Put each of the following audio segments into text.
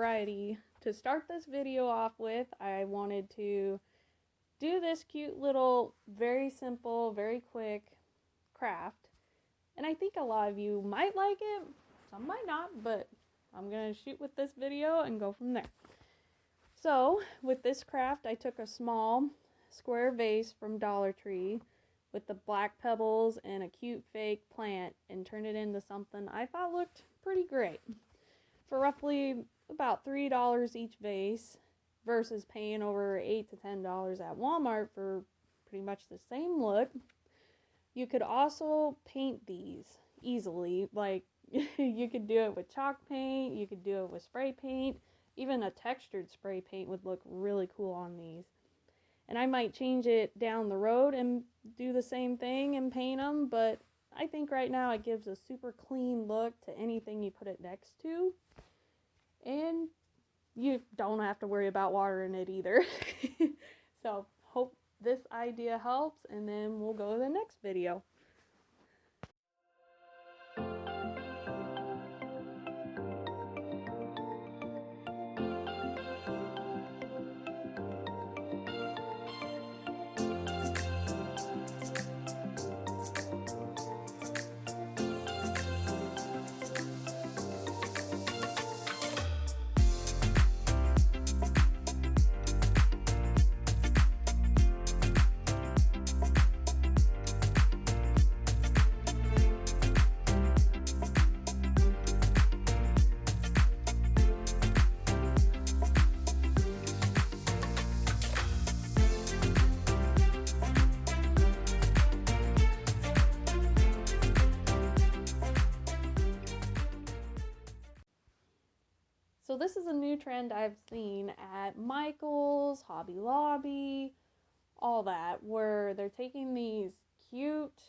variety. To start this video off with, I wanted to do this cute little, very simple, very quick craft. And I think a lot of you might like it, some might not, but I'm going to shoot with this video and go from there. So, with this craft, I took a small square vase from Dollar Tree with the black pebbles and a cute fake plant and turned it into something I thought looked pretty great. For roughly about $3 each vase versus paying over $8 to $10 at Walmart for pretty much the same look. You could also paint these easily, like you could do it with chalk paint, you could do it with spray paint, even a textured spray paint would look really cool on these. And I might change it down the road and do the same thing and paint them, but I think right now it gives a super clean look to anything you put it next to. And you don't have to worry about watering it either. So, hope this idea helps, and then we'll go to the next video. So this is a new trend I've seen at Michael's, Hobby Lobby, all that, where they're taking these cute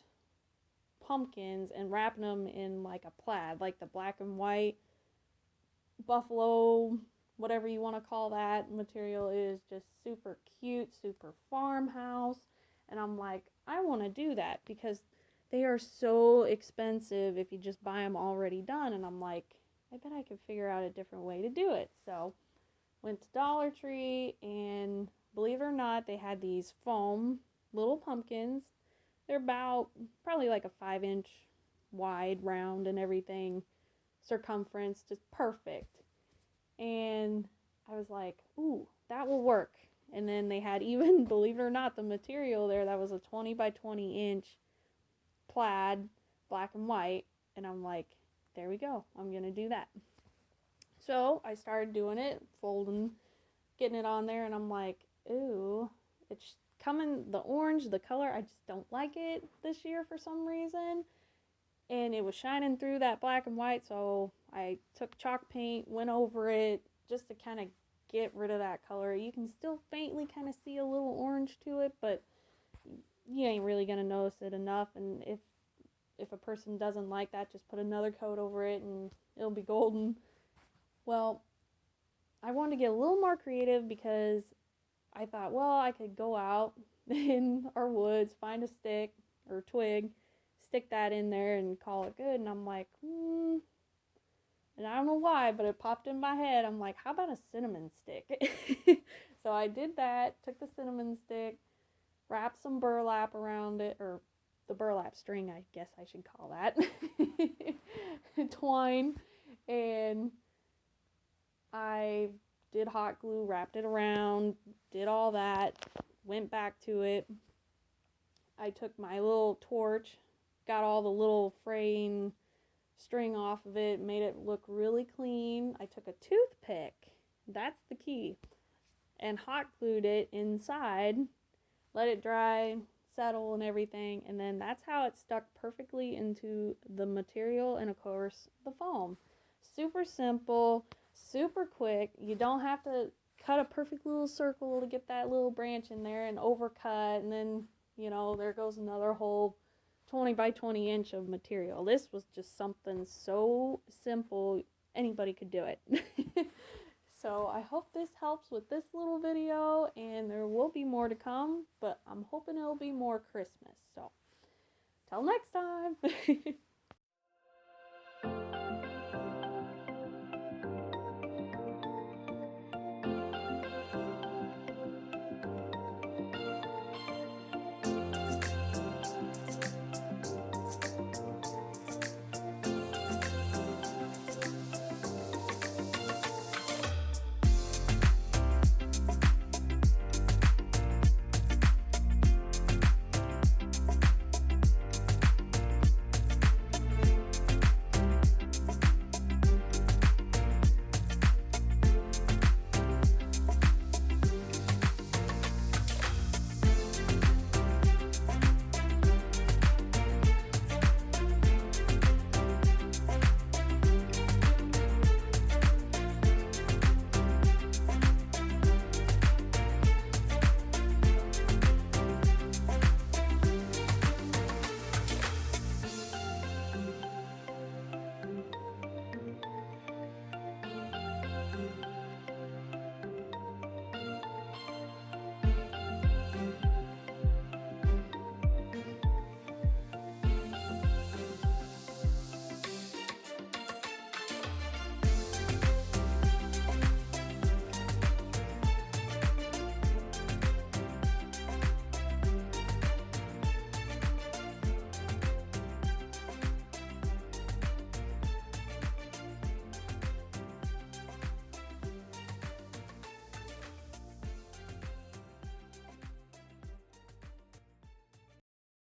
pumpkins and wrapping them in like a plaid, like the black and white buffalo, whatever you want to call that material is just super cute, super farmhouse. And I'm like, I want to do that because they are so expensive if you just buy them already done. And I'm like, I bet I could figure out a different way to do it. So, went to Dollar Tree, and believe it or not, they had these foam little pumpkins. They're about probably like a 5-inch wide, round and everything, circumference, just perfect. And I was like, ooh, that will work. And then they had even, believe it or not, the material there that was a 20 by 20 inch plaid, black and white. And I'm like, there we go, I'm gonna do that. So I started doing it, folding, getting it on there, and I'm like, ooh, it's coming, the orange, the color, I just don't like it this year for some reason. And it was shining through that black and white, so I took chalk paint, went over it, just to kind of get rid of that color. You can still faintly kind of see a little orange to it, but you ain't really gonna notice it enough. And if a person doesn't like that, just put another coat over it and it'll be golden. Well, I wanted to get a little more creative because I thought, well, I could go out in our woods, find a stick or twig, stick that in there and call it good. And I'm like, and I don't know why, but it popped in my head. I'm like, how about a cinnamon stick? So I did that, took the cinnamon stick, wrapped some burlap around it, or the burlap string, I guess I should call that, twine, and I did hot glue, wrapped it around, did all that, went back to it. I took my little torch, got all the little fraying string off of it, made it look really clean. I took a toothpick, that's the key, and hot glued it inside, let it dry, settle and everything, and then that's how it stuck perfectly into the material and of course the foam. Super simple, super quick. You don't have to cut a perfect little circle to get that little branch in there and overcut, and then, you know, there goes another whole 20 by 20 inch of material. This was just something so simple, anybody could do it. So I hope this helps with this little video, and there will be more to come, but I'm hoping it'll be more Christmas. So, till next time.